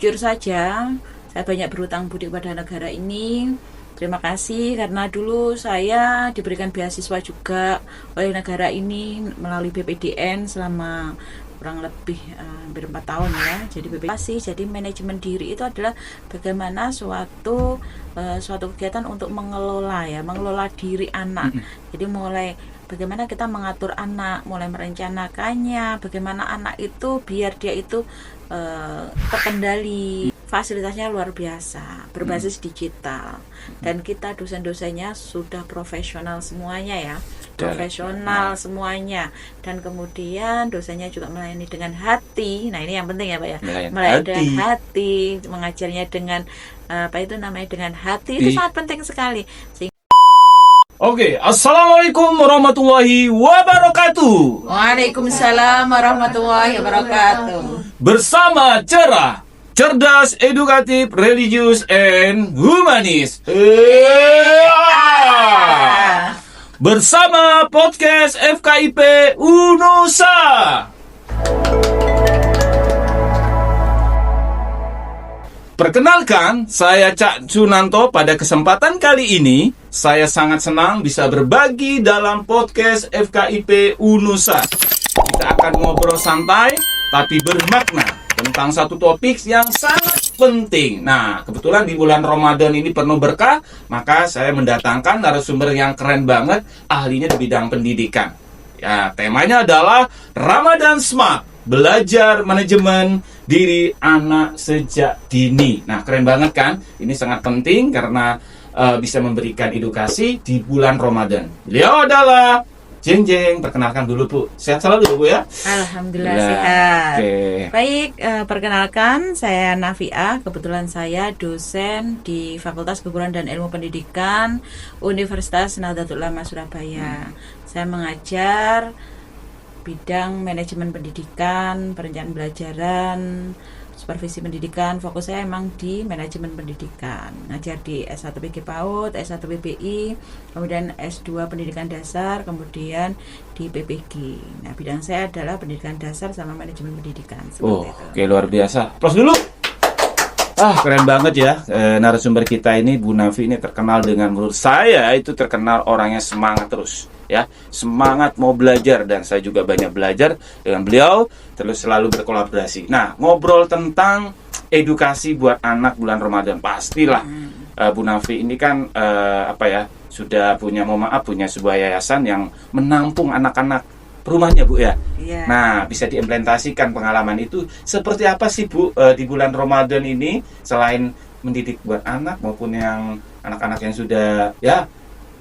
jujur saja, saya banyak berhutang budi kepada negara ini. Terima kasih karena dulu saya diberikan beasiswa juga oleh negara ini melalui BPDN selama kurang lebih hampir 4 tahun ya. Jadi jadi manajemen diri itu adalah bagaimana suatu kegiatan untuk mengelola diri anak. Jadi mulai bagaimana kita mengatur anak, mulai merencanakannya, bagaimana anak itu biar dia itu terkendali. Fasilitasnya luar biasa, berbasis digital, dan kita dosen-dosennya sudah profesional semuanya ya, semuanya, dan kemudian dosennya juga melayani dengan hati. Nah ini yang penting ya Pak ya, melayani dengan hati, mengajarnya dengan dengan hati itu sangat penting sekali. Oke, assalamualaikum warahmatullahi wabarakatuh. Waalaikumsalam warahmatullahi wabarakatuh. Bersama Cerah, cerdas, edukatif, religius, and humanis. Bersama podcast FKIP UNUSA. Perkenalkan, saya Cak Sunanto. Pada kesempatan kali ini, saya sangat senang bisa berbagi dalam podcast FKIP UNUSA. Kita akan ngobrol santai, tapi bermakna tentang satu topik yang sangat penting. Nah, kebetulan di bulan Ramadan ini penuh berkah, maka saya mendatangkan narasumber yang keren banget, ahlinya di bidang pendidikan. Ya, temanya adalah Ramadan Smart, belajar manajemen diri anak sejak dini. Nah, keren banget kan? Ini sangat penting karena bisa memberikan edukasi di bulan Ramadan. Beliau adalah Jeng, perkenalkan dulu Bu. Sehat selalu Bu ya? Alhamdulillah sehat. Okay. Baik, perkenalkan saya Nafia. Kebetulan saya dosen di Fakultas Keguruan dan Ilmu Pendidikan Universitas Nahdlatul Ulama Surabaya. Saya mengajar bidang manajemen pendidikan, perencanaan pembelajaran, supervisi pendidikan. Fokus saya emang di manajemen pendidikan. Ngajar di S1 PG PAUD, S1 PBI, kemudian S2 pendidikan dasar, kemudian di PPG. Nah, bidang saya adalah pendidikan dasar sama manajemen pendidikan. Itu. Oke, luar biasa. Plus dulu. Keren banget ya. Narasumber kita ini Bu Nafi ini terkenal dengan, menurut saya itu terkenal orangnya semangat terus. Ya, semangat mau belajar, dan saya juga banyak belajar dengan beliau, terus selalu berkolaborasi. Nah, ngobrol tentang edukasi buat anak bulan Ramadan, pastilah Bu Nafi ini kan sudah punya punya sebuah yayasan yang menampung anak-anak rumahnya Bu ya. Yeah. Nah, bisa diimplementasikan pengalaman itu seperti apa sih Bu di bulan Ramadan ini, selain mendidik buat anak maupun yang anak-anak yang sudah ya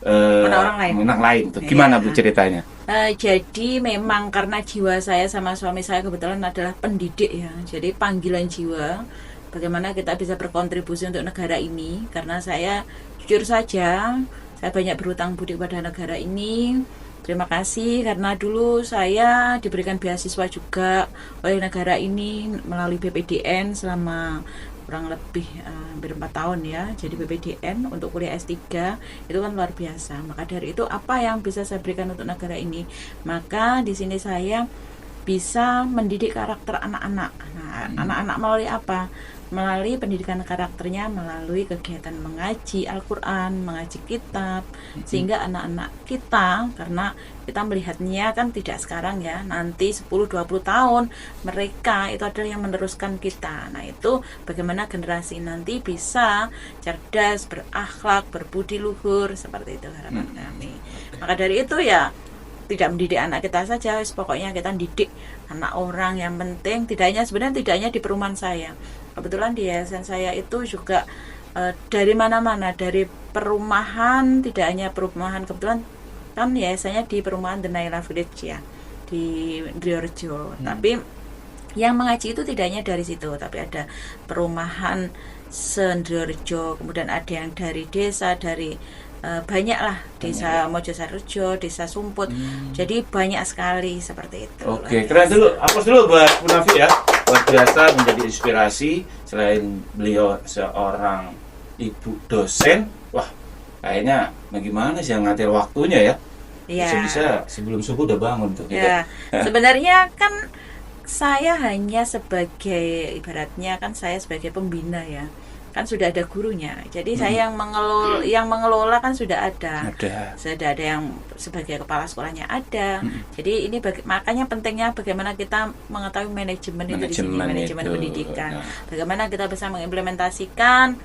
orang lain tuh. Gimana Bu ceritanya? Jadi memang karena jiwa saya sama suami saya kebetulan adalah pendidik ya. Jadi panggilan jiwa bagaimana kita bisa berkontribusi untuk negara ini. Karena saya jujur saja, saya banyak berhutang budi kepada negara ini. Terima kasih karena dulu saya diberikan beasiswa juga oleh negara ini melalui BPDN selama kurang lebih hampir 4 tahun ya. Jadi BPDN untuk kuliah S3 itu kan luar biasa. Maka dari itu apa yang bisa saya berikan untuk negara ini? Maka di sini saya bisa mendidik karakter anak-anak. Nah, anak-anak melalui apa? Melalui pendidikan karakternya, melalui kegiatan mengaji Al-Quran, mengaji kitab, sehingga anak-anak kita, karena kita melihatnya kan tidak sekarang ya, nanti 10-20 tahun mereka itu adalah yang meneruskan kita. Nah itu bagaimana generasi nanti bisa cerdas, berakhlak, berbudi luhur, seperti itu harapan kami. Maka dari itu ya, tidak mendidik anak kita saja, pokoknya kita didik anak orang. Yang penting sebenarnya tidak hanya di perumahan saya. Kebetulan di yayasan saya itu juga dari mana-mana, dari perumahan, tidak hanya perumahan, kebetulan kan yayasannya di perumahan The Naila Village ya, di Driorejo. Tapi yang mengaji itu tidak hanya dari situ, tapi ada perumahan Sendriorejo, kemudian ada yang dari desa, dari banyaklah desa Mojosarjo, desa Sumput. Jadi banyak sekali seperti itu. Oke, keren dulu. Aplaus dulu buat Bu Nafi ya. Luar biasa, menjadi inspirasi. Selain beliau seorang ibu dosen, wah kayaknya bagaimana sih yang ngatur waktunya ya? Bisa sebelum subuh udah bangun tuh. Ya, sebenarnya kan saya hanya sebagai, ibaratnya kan saya sebagai pembina ya, kan sudah ada gurunya, jadi saya yang mengelola kan sudah ada yang sebagai kepala sekolahnya ada. Jadi ini makanya pentingnya bagaimana kita mengetahui manajemen itu di sini, manajemen pendidikan. Bagaimana kita bisa mengimplementasikan.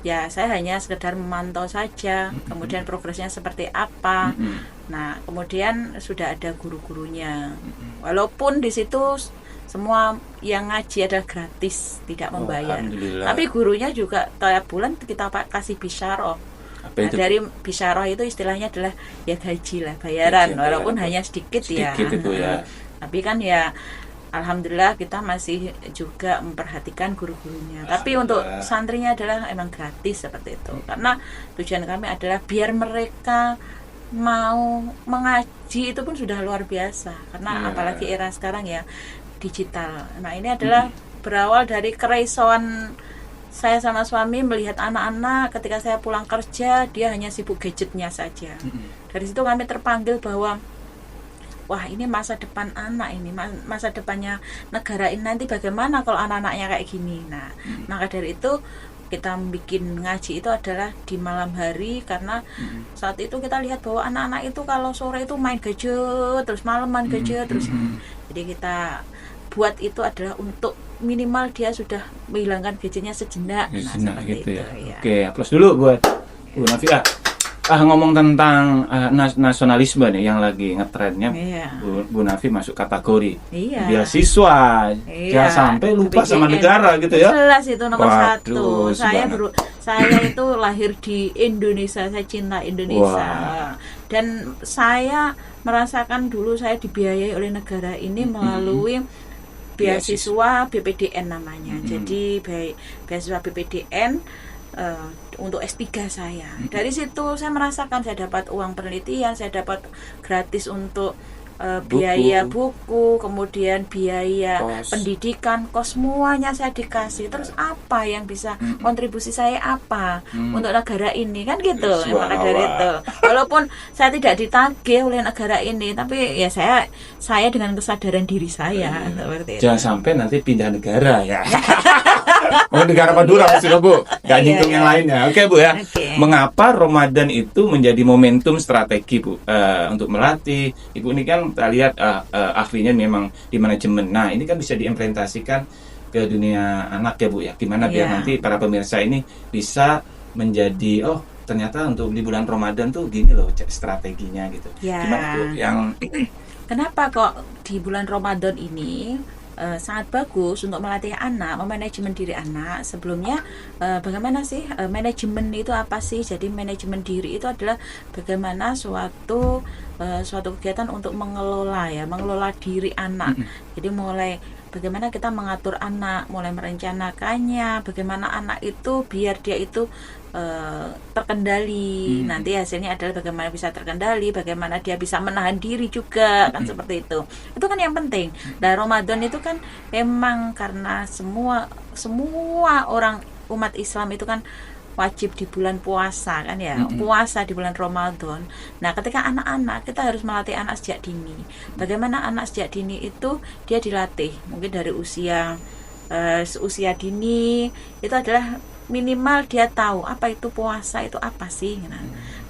Ya, saya hanya sekedar memantau saja, kemudian progresnya seperti apa. Nah, kemudian sudah ada guru-gurunya. Walaupun di situ semua yang ngaji adalah gratis, tidak membayar. Tapi gurunya juga tiap bulan kita kasih bisyarah. Nah, dari bisyarah itu istilahnya adalah ya gaji lah, bayaran, walaupun hanya sedikit ya. Itu ya. Tapi kan ya alhamdulillah kita masih juga memperhatikan guru-gurunya. Tapi untuk santrinya adalah emang gratis seperti itu. Karena tujuan kami adalah biar mereka mau mengaji itu pun sudah luar biasa. Karena apalagi era sekarang ya digital. Nah, ini adalah berawal dari kerisauan saya sama suami melihat anak-anak ketika saya pulang kerja, dia hanya sibuk gadgetnya saja. Dari situ kami terpanggil bahwa wah, ini masa depan anak, ini masa depannya negara ini nanti bagaimana kalau anak-anaknya kayak gini. Nah, maka dari itu kita bikin ngaji itu adalah di malam hari, karena saat itu kita lihat bahwa anak-anak itu kalau sore itu main gadget terus, malam main gadget terus. Jadi kita buat itu adalah untuk minimal dia sudah menghilangkan gadgetnya sejenak. Nah, seperti gitu itu, ya. Oke, aplaus dulu buat Bu Nafia. Ngomong tentang nasionalisme nih yang lagi ngetrennya. Bu Nafi masuk kategori beasiswa. Jangan sampai lupa BPJN. sama negara gitu ya. Jelas itu nomor satu. Waduh, Saya itu lahir di Indonesia, saya cinta Indonesia. Dan saya merasakan dulu saya dibiayai oleh negara ini melalui beasiswa BPDN namanya. Jadi beasiswa BPDN untuk S3 saya. Dari situ saya merasakan saya dapat uang penelitian, saya dapat gratis untuk biaya buku, kemudian biaya pendidikan, kos, semuanya saya dikasih. Terus apa yang bisa kontribusi saya apa untuk negara ini, kan gitu. Maka dari itu, walaupun saya tidak ditagih oleh negara ini, tapi ya saya dengan kesadaran diri saya seperti itu. Jangan sampai nanti pindah negara ya. Negara Madura maksudnya Bu, gak nyinggung yang lainnya. Oke Bu ya. Mengapa Ramadan itu menjadi momentum strategi Bu untuk melatih? Ibu ini kan kita lihat ahlinya memang di manajemen. Nah, ini kan bisa diimplementasikan ke dunia anak ya Bu ya. Gimana biar nanti para pemirsa ini bisa menjadi ternyata untuk di bulan Ramadan tuh gini loh strateginya gitu. Gimana Bu yang kenapa kok di bulan Ramadan ini sangat bagus untuk melatih anak, memanajemen diri anak. Sebelumnya bagaimana sih manajemen itu apa sih? Jadi manajemen diri itu adalah bagaimana suatu kegiatan untuk mengelola diri anak. Jadi mulai bagaimana kita mengatur anak, mulai merencanakannya, bagaimana anak itu biar dia itu terkendali. Nanti hasilnya adalah bagaimana bisa terkendali, bagaimana dia bisa menahan diri juga, kan seperti itu. Itu kan yang penting. Nah, Ramadan itu kan memang karena semua orang umat Islam itu kan wajib di bulan puasa kan ya, puasa di bulan Ramadan. Nah, ketika anak-anak, kita harus melatih anak sejak dini. Bagaimana anak sejak dini itu dia dilatih, mungkin dari usia dini itu adalah minimal dia tahu apa itu puasa itu apa sih. Nah,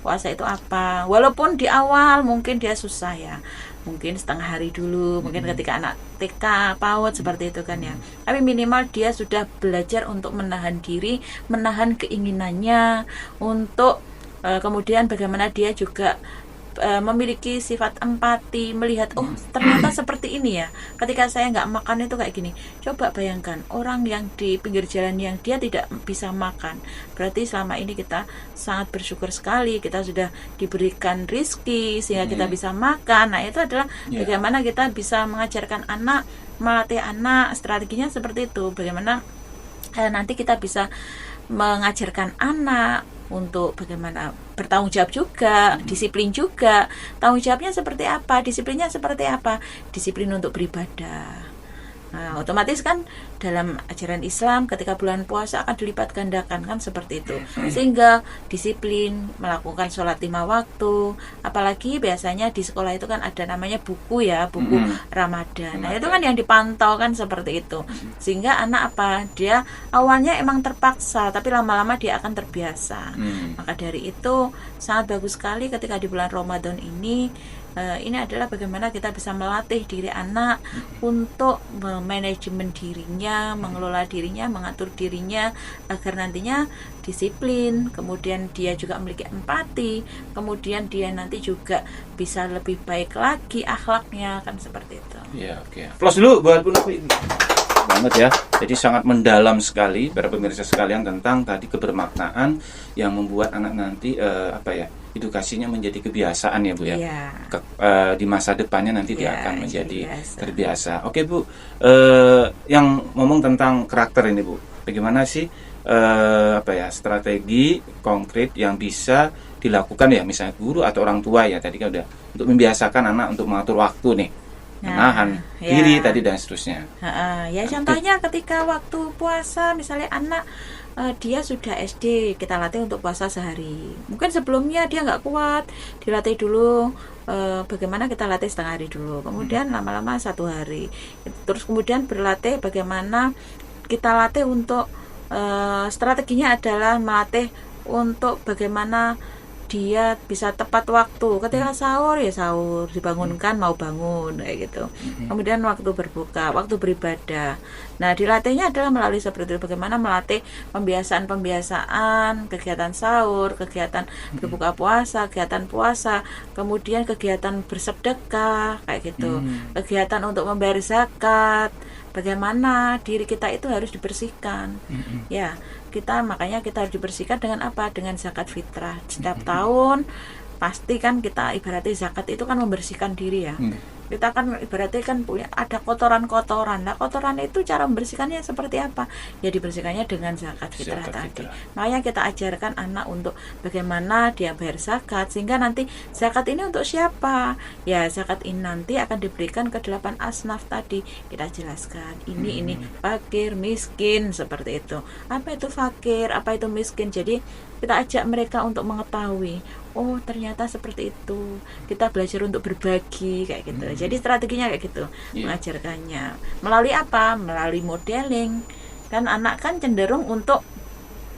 puasa itu apa, walaupun di awal mungkin dia susah ya, mungkin setengah hari dulu, mungkin ketika anak TK, PAUD seperti itu kan ya, tapi minimal dia sudah belajar untuk menahan diri, menahan keinginannya, untuk kemudian bagaimana dia juga memiliki sifat empati, melihat ternyata seperti ini ya, ketika saya nggak makan itu kayak gini. Coba bayangkan orang yang di pinggir jalan yang dia tidak bisa makan, berarti selama ini kita sangat bersyukur sekali kita sudah diberikan rezeki sehingga kita bisa makan. Nah, itu adalah bagaimana kita bisa mengajarkan anak, melatih anak, strateginya seperti itu. Bagaimana nanti kita bisa mengajarkan anak untuk bagaimana bertanggung jawab juga, disiplin juga. Tanggung jawabnya seperti apa, disiplinnya seperti apa? Disiplin untuk beribadah. Nah, otomatis kan dalam ajaran Islam ketika bulan puasa akan dilipat gandakan kan seperti itu. Sehingga disiplin melakukan sholat 5 waktu. Apalagi biasanya di sekolah itu kan ada namanya buku ya, buku Ramadan. Nah, itu kan yang dipantau kan seperti itu. Sehingga anak apa? Dia awalnya emang terpaksa, tapi lama-lama dia akan terbiasa. Maka dari itu sangat bagus sekali ketika di bulan Ramadan ini adalah bagaimana kita bisa melatih diri anak untuk manajemen dirinya, mengelola dirinya, mengatur dirinya agar nantinya disiplin, kemudian dia juga memiliki empati, kemudian dia nanti juga bisa lebih baik lagi akhlaknya, kan seperti itu. Iya, oke. Plus dulu buat Bu Novi banget ya. Jadi sangat mendalam sekali para pemirsa sekalian tentang tadi kebermaknaan yang membuat anak nanti edukasinya menjadi kebiasaan ya Bu ya. Di masa depannya nanti dia akan menjadi terbiasa. Oke Bu, yang ngomong tentang karakter ini Bu, bagaimana sih strategi konkret yang bisa dilakukan ya misalnya guru atau orang tua ya tadi kan udah untuk membiasakan anak untuk mengatur waktu nih, menahan diri tadi dan seterusnya. Contohnya ketika waktu puasa misalnya anak dia sudah SD, kita latih untuk puasa sehari. Mungkin sebelumnya dia nggak kuat, dilatih dulu bagaimana kita latih setengah hari dulu, kemudian lama-lama 1 hari, terus kemudian berlatih bagaimana kita latih untuk strateginya adalah melatih untuk bagaimana dia bisa tepat waktu. Ketika sahur ya sahur, dibangunkan mau bangun kayak gitu. Kemudian waktu berbuka, waktu beribadah. Nah, dilatihnya adalah melalui seperti itu, bagaimana melatih pembiasaan-pembiasaan, kegiatan sahur, kegiatan berbuka puasa, kegiatan puasa, kemudian kegiatan bersedekah kayak gitu. Kegiatan untuk membayar zakat. Bagaimana diri kita itu harus dibersihkan. Ya, makanya kita harus dibersihkan dengan apa? Dengan zakat fitrah. Setiap tahun pasti kan kita ibaratnya zakat itu kan membersihkan diri ya. Kita kan ibaratnya kan punya ada kotoran-kotoran. Nah, kotoran itu cara membersihkannya seperti apa? Ya dibersihkannya dengan zakat fitrah tadi. Makanya kita ajarkan anak untuk bagaimana dia bayar zakat, sehingga nanti zakat ini untuk siapa? Ya, zakat ini nanti akan diberikan ke 8 asnaf tadi. Kita jelaskan ini fakir, miskin, seperti itu. Apa itu fakir? Apa itu miskin? Jadi kita ajak mereka untuk mengetahui, oh ternyata seperti itu, kita belajar untuk berbagi kayak gitu. Jadi strateginya kayak gitu, mengajarkannya melalui apa? Melalui modeling. Kan anak kan cenderung untuk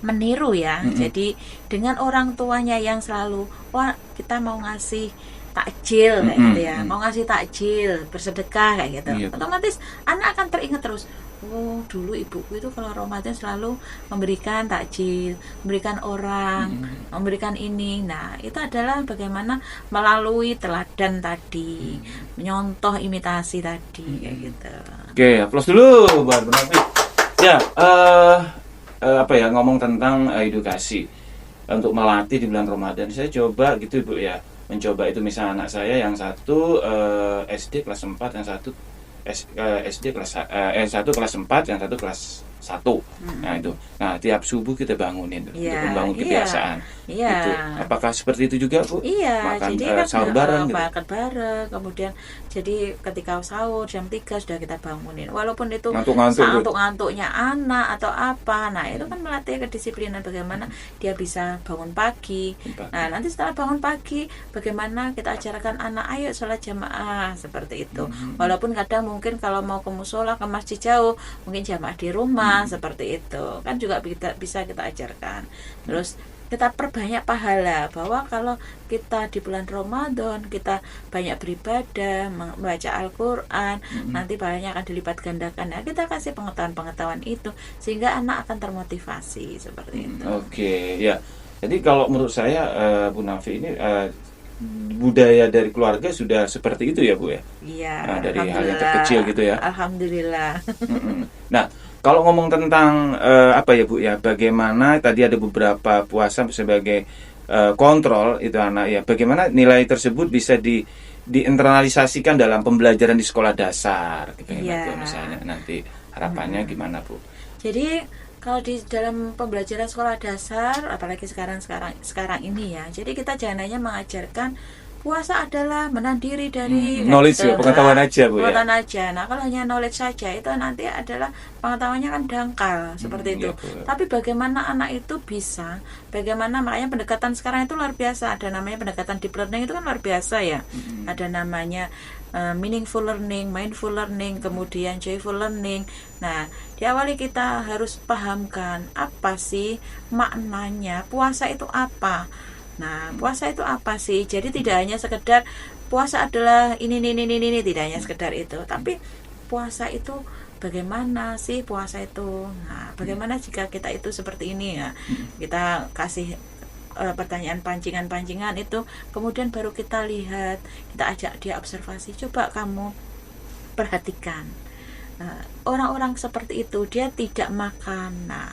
meniru ya. Jadi dengan orang tuanya yang selalu, wah kita mau ngasih takjil kayak gitu ya, mau ngasih takjil, bersedekah kayak gitu, otomatis anak akan teringat terus, oh dulu ibuku itu kalau Ramadan selalu memberikan takjil, memberikan orang, memberikan ini. Nah, itu adalah bagaimana melalui teladan tadi, menyontoh imitasi tadi kayak gitu. Oke, aplaus dulu buat Bu Novi. Ya, ngomong tentang edukasi untuk melatih di bulan Ramadan. Saya coba gitu Bu ya, mencoba itu misalnya anak saya yang satu SD kelas 4, yang satu SD kelas 1 kelas 4, yang satu kelas 1. Nah itu. Nah, tiap subuh kita bangunin untuk membangun kebiasaan. Gitu. Apakah seperti itu juga, Bu? Makan jadi kan sahur bareng gitu. Makan bareng, kemudian jadi ketika sahur jam 3 sudah kita bangunin. Walaupun itu ngantuk-ngantuknya anak atau apa. Nah, itu kan melatih kedisiplinan bagaimana dia bisa bangun pagi. Nah, nanti setelah bangun pagi bagaimana kita ajarkan anak ayo sholat jamaah seperti itu. Walaupun kadang mungkin kalau mau ke mushola, ke masjid jauh, mungkin jamaah di rumah seperti itu. Kan juga bisa kita ajarkan. Terus kita perbanyak pahala, bahwa kalau kita di bulan Ramadan kita banyak beribadah, membaca Al-Quran, nanti pahalanya akan dilipat gandakan. Nah, kita kasih pengetahuan-pengetahuan itu sehingga anak akan termotivasi seperti itu. Oke, ya. Jadi kalau menurut saya Bu Novi ini budaya dari keluarga sudah seperti itu ya Bu ya? Iya. Nah, dari hal yang terkecil gitu ya. Alhamdulillah. Nah, kalau ngomong tentang Bu ya, bagaimana tadi ada beberapa puasa sebagai kontrol itu anak ya, bagaimana nilai tersebut bisa diinternalisasikan dalam pembelajaran di sekolah dasar gitu misalnya nanti harapannya gimana Bu? Jadi kalau di dalam pembelajaran sekolah dasar, apalagi sekarang ini ya, jadi kita jangan hanya mengajarkan puasa adalah menahan diri dari knowledge ya, pengetahuan aja Bu ya. pengetahuan aja. Nah, kalau hanya knowledge saja itu nanti adalah pengetahuannya kan dangkal seperti itu. Iya, Bu. Tapi bagaimana anak itu bisa, bagaimana makanya pendekatan sekarang itu luar biasa. Ada namanya pendekatan deep learning itu kan luar biasa ya. Ada namanya meaningful learning, mindful learning, kemudian joyful learning. Nah, diawali kita harus pahamkan apa sih maknanya puasa itu apa. Nah, puasa itu apa sih? Jadi tidak hanya sekedar puasa adalah ini, tidak hanya sekedar itu, tapi puasa itu bagaimana sih puasa itu? Nah, bagaimana jika kita itu seperti ini ya? Kita kasih pertanyaan pancingan-pancingan itu, kemudian baru kita lihat, kita ajak dia observasi. Coba kamu perhatikan orang-orang seperti itu, dia tidak makan. Nah,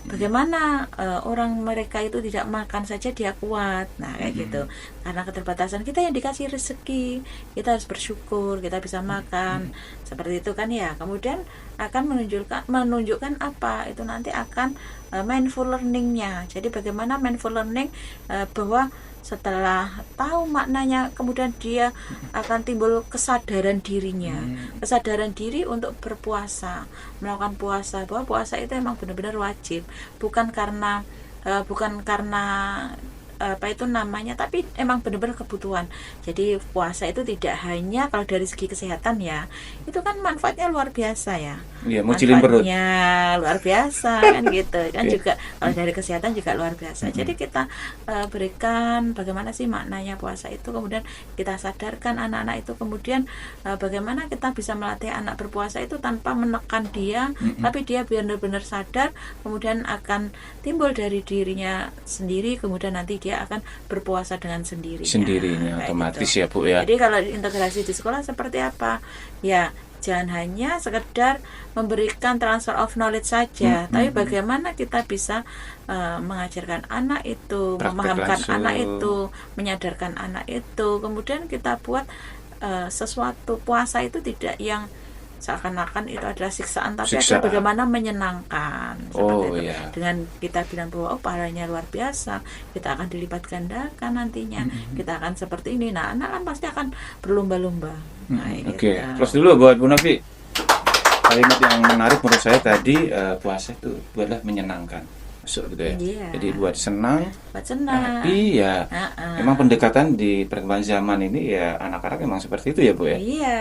bagaimana orang mereka itu tidak makan saja dia kuat. Nah, kayak gitu. Karena keterbatasan kita yang dikasih rezeki, kita harus bersyukur kita bisa makan. Seperti itu kan ya. Kemudian akan menunjukkan apa? Itu nanti akan mindful learning-nya. Jadi bagaimana mindful learning bahwa setelah tahu maknanya, kemudian dia akan timbul kesadaran dirinya, kesadaran diri untuk berpuasa, melakukan puasa, bahwa puasa itu emang benar-benar wajib, bukan karena apa itu namanya, tapi emang benar-benar kebutuhan. Jadi puasa itu tidak hanya kalau dari segi kesehatan ya, itu kan manfaatnya luar biasa ya. Iya, mucilin perut. Manfaatnya luar biasa kan gitu kan. Juga kalau dari kesehatan juga luar biasa. Jadi kita berikan bagaimana sih maknanya puasa itu, kemudian kita sadarkan anak-anak itu, kemudian bagaimana kita bisa melatih anak berpuasa itu tanpa menekan dia, tapi dia benar-benar sadar, kemudian akan timbul dari dirinya sendiri, kemudian nanti dia akan berpuasa dengan sendirinya otomatis gitu. Ya Bu ya. Jadi kalau integrasi di sekolah seperti apa ya, jangan hanya sekedar memberikan transfer of knowledge saja, tapi bagaimana kita bisa mengajarkan anak itu, memahamkan anak itu, menyadarkan anak itu, kemudian kita buat sesuatu puasa itu tidak yang seakan-akan itu adalah siksaan, tapi adalah bagaimana menyenangkan seperti itu. Iya. Dengan kita bilang bahwa pahalanya luar biasa, kita akan dilipat gandakan nantinya, kita akan seperti ini. Nah, anak kan pasti akan berlomba-lomba. Oke. Terus dulu buat Bu Novi, kalimat yang menarik menurut saya tadi, puasa itu adalah menyenangkan. Gitu ya. Iya. Jadi buat senang. Tapi ya memang pendekatan di perkembangan zaman ini ya anak-anak memang seperti itu ya Bu ya. Iya.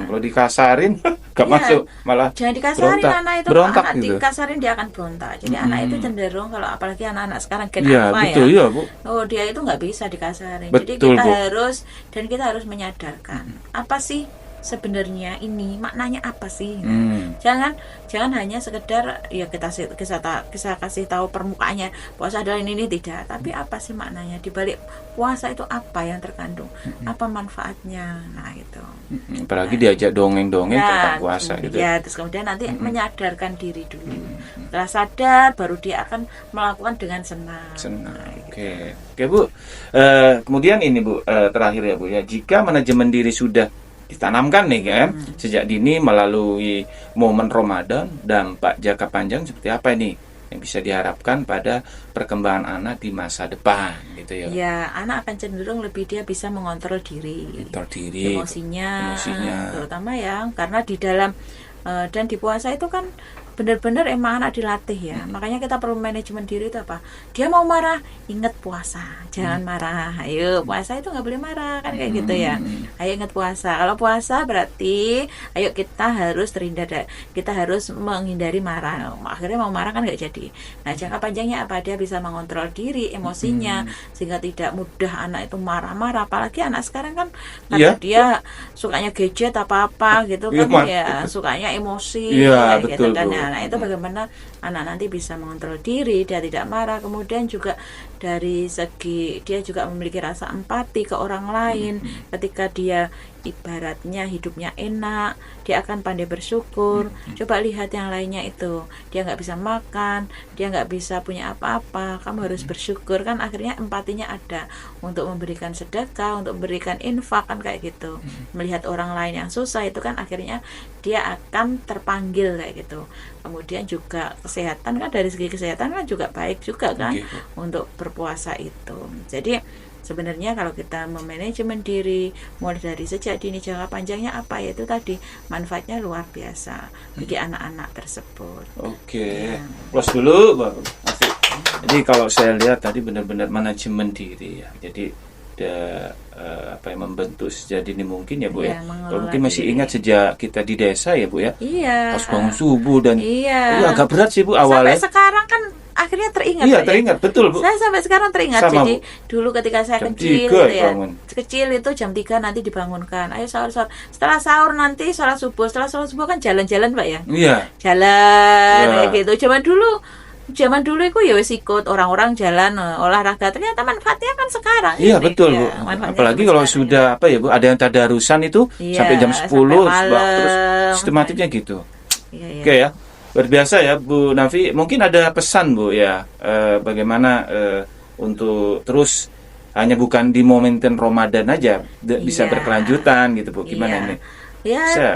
Kalau dikasarin gak masuk, malah jangan dikasarin berontak. Anak itu, berontak anak gitu. Dikasarin dia akan berontak. Jadi anak itu cenderung, kalau apalagi anak-anak sekarang Iya, betul ya Bu. Oh, dia itu nggak bisa dikasarin. Betul, jadi kita Bu. harus menyadarkan apa sih sebenarnya ini maknanya apa sih. Jangan hanya sekedar ya kita kasih tahu permukaannya puasa adalah ini tidak, tapi apa sih maknanya di balik puasa itu, apa yang terkandung, apa manfaatnya. Nah itu apalagi diajak dongeng-dongeng tentang puasa gitu ya. Terus kemudian nanti menyadarkan diri dulu. Setelah sadar baru dia akan melakukan dengan senang. Nah, Oke Bu, kemudian ini Bu, terakhir ya Bu ya, jika manajemen diri sudah ditanamkan nih kan sejak dini melalui momen Ramadan, dampak jangka panjang seperti apa ini yang bisa diharapkan pada perkembangan anak di masa depan gitu ya? Ya, anak akan cenderung lebih dia bisa mengontrol diri, emosinya, terutama ya, karena di dalam dan di puasa itu kan benar-benar emang anak dilatih ya. Makanya kita perlu manajemen diri itu apa? Dia mau marah, ingat puasa, jangan marah. Ayo, puasa itu nggak boleh marah kan, kayak gitu ya. Ayo ingat puasa. Kalau puasa berarti ayo kita harus kita harus menghindari marah. Akhirnya mau marah kan nggak jadi. Nah, jangka panjangnya apa? Dia bisa mengontrol diri, emosinya, sehingga tidak mudah anak itu marah-marah. Apalagi anak sekarang kan karena dia sukanya gadget apa-apa gitu kan, ya sukanya emosi kayak gitu kan. Nah, itu bagaimana anak nanti bisa mengontrol diri, dia tidak marah. Kemudian juga dari segi dia juga memiliki rasa empati ke orang lain. Ketika dia ibaratnya hidupnya enak, dia akan pandai bersyukur. Coba lihat yang lainnya itu, dia nggak bisa makan, dia nggak bisa punya apa-apa, kamu harus bersyukur kan. Akhirnya empatinya ada untuk memberikan sedekah, untuk memberikan infak kan, kayak gitu. Melihat orang lain yang susah itu kan akhirnya dia akan terpanggil kayak gitu. Kemudian juga kesehatan kan, dari segi kesehatan kan juga baik juga kan untuk berpuasa itu. Jadi sebenarnya kalau kita memanajemen diri mulai dari sejak dini, jangka panjangnya apa, yaitu tadi manfaatnya luar biasa bagi anak-anak tersebut. Oke, Ya. close dulu baru. Jadi kalau saya lihat tadi benar-benar manajemen diri ya. Jadi membentuk sejak dini mungkin ya Bu ya. Iya, mengelola Kalau mungkin masih diri. ingat sejak kita di desa ya Bu ya. Iya. Harus bangun subuh dan Iya. itu agak berat sih Bu Sampai awalnya. sekarang kan akhirnya teringat. Iya Pak, ya? teringat betul Bu. Saya sampai sekarang teringat. Sama, Jadi Bu. dulu ketika saya Jam kecil 3 gitu ya, bangun. kecil itu jam 3 nanti dibangunkan. Ayo sahur. Setelah sahur nanti sholat subuh. Setelah sholat subuh kan jalan-jalan Pak ya. Iya. Jalan Ya. kayak gitu. Zaman dulu itu ya wis ikut orang-orang jalan olahraga. Ternyata manfaatnya kan sekarang. Iya ini. betul Bu. Ya, manfaatnya Apalagi sampai kalau sekarang. sudah Bu ada yang tadarusan itu Iya, sampai jam 10 sampai terus malam. sistematiknya gitu. Iya, iya. Oke ya. Luar biasa ya Bu Nafi. Mungkin ada pesan Bu ya bagaimana untuk terus hanya bukan di momenten Ramadan aja bisa Iya. berkelanjutan gitu Bu. Gimana Iya. ini? Ya, Bisa.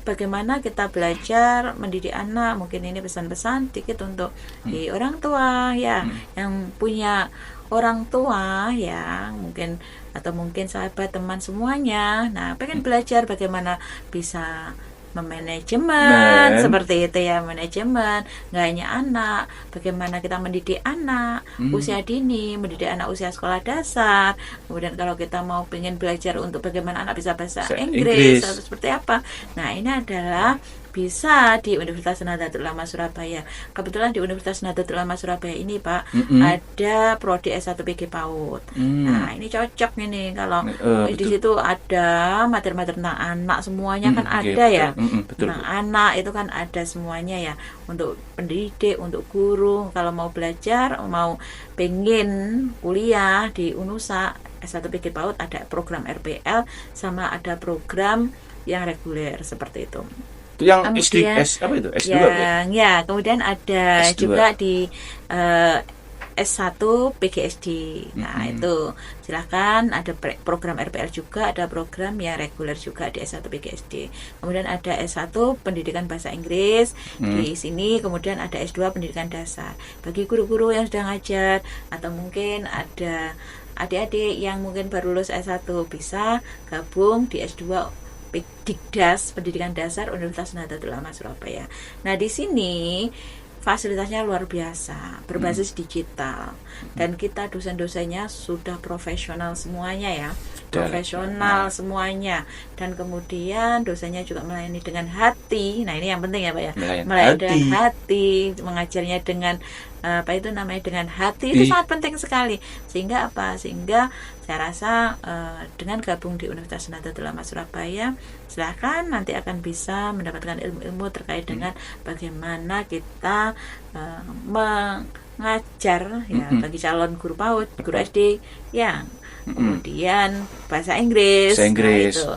bagaimana kita belajar mendidik anak, mungkin ini pesan-pesan dikit untuk di orang tua ya, yang punya orang tua ya, mungkin atau mungkin sahabat, teman semuanya. Nah, pengen belajar bagaimana bisa memanajemen seperti itu ya, manajemen nggak hanya anak, bagaimana kita mendidik anak usia dini, mendidik anak usia sekolah dasar. Kemudian kalau kita mau pengen belajar untuk bagaimana anak bisa bahasa Inggris atau seperti apa, nah ini adalah bisa di Universitas Nahdlatul Ulama Surabaya. Kebetulan di Universitas Nahdlatul Ulama Surabaya ini Pak ada prodi S1 PG PAUD. Nah ini cocok ini kalau di situ ada materi-materi tentang anak semuanya kan ada ya. Betul. Tentang anak itu kan ada semuanya ya, untuk pendidik, untuk guru. Kalau mau belajar, mau pengen kuliah di UNUSA S1 PG PAUD ada program RPL sama ada program yang reguler seperti itu. Itu yang Kemudian, apa itu? S2 ya? ya, kemudian ada S2. juga di S1 PGSD. Nah, itu silakan, ada program RPL juga, ada program yang reguler juga di S1 PGSD. Kemudian ada S1 Pendidikan Bahasa Inggris di sini, kemudian ada S2 Pendidikan Dasar. Bagi guru-guru yang sudah ngajar atau mungkin ada adik-adik yang mungkin baru lulus S1 bisa gabung di S2 Dikdas Pendidikan Dasar Universitas Nahdlatul Ulama Surabaya. Nah, di sini fasilitasnya luar biasa, berbasis digital, dan kita dosen-dosennya sudah profesional semuanya ya, profesional semuanya, dan kemudian dosennya juga melayani dengan hati. Nah ini yang penting ya Pak ya, melayani dengan hati, mengajarnya dengan dengan hati itu sangat penting sekali. Sehingga apa? Sehingga saya rasa dengan gabung di Universitas Nahdlatul Ulama Surabaya, silahkan nanti akan bisa mendapatkan ilmu-ilmu terkait dengan bagaimana kita mengajar ya bagi calon guru PAUD, guru SD yang kemudian bahasa Inggris. Nah, itu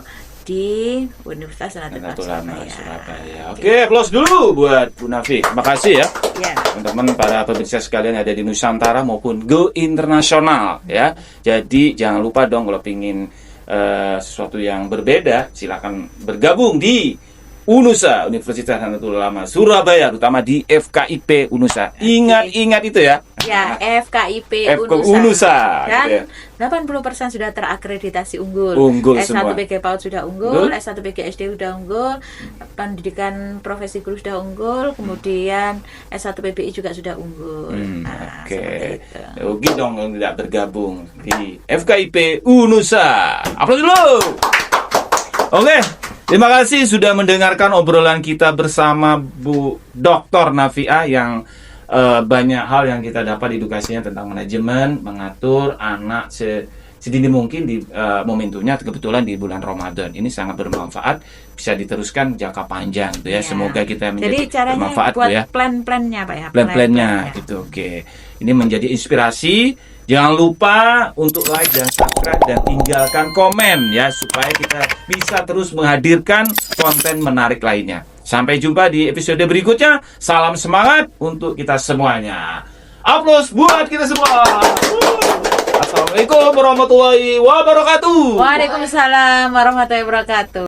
di Universitas Nahdlatul Ulama Surabaya. Oke, close dulu buat Bu Nafi. Terima kasih ya. Ya. Teman-teman para pemirsa sekalian yang ada di Nusantara maupun go internasional ya. Jadi jangan lupa dong kalau ingin sesuatu yang berbeda, silakan bergabung di UNUSA, Universitas Nahdlatul Ulama Surabaya, terutama di FKIP UNUSA. Ingat itu ya. Ya, FKIP UNUSA. Dan gitu ya. 80% sudah terakreditasi unggul. S1 semua. PG PAUD sudah unggul, S1 PG SD sudah unggul, pendidikan profesi guru sudah unggul, kemudian S1 PBI juga sudah unggul. Oke. Rugi dong kalau tidak bergabung di FKIP UNUSA. Aplaus dulu. Oke. Terima kasih sudah mendengarkan obrolan kita bersama Bu Dr. Nafia yang banyak hal yang kita dapat edukasinya tentang manajemen, mengatur anak sedini mungkin di momentumnya kebetulan di bulan Ramadan. Ini sangat bermanfaat, bisa diteruskan jangka panjang gitu ya. Semoga kita menjadi bermanfaat buat ya. Plan-plannya Pak ya. Plan-plannya gitu. Oke. Ini menjadi inspirasi. Jangan lupa untuk like dan subscribe dan tinggalkan komen ya supaya kita bisa terus menghadirkan konten menarik lainnya. Sampai jumpa di episode berikutnya. Salam semangat untuk kita semuanya. Aplaus buat kita semua. Assalamualaikum warahmatullahi wabarakatuh. Waalaikumsalam warahmatullahi wabarakatuh.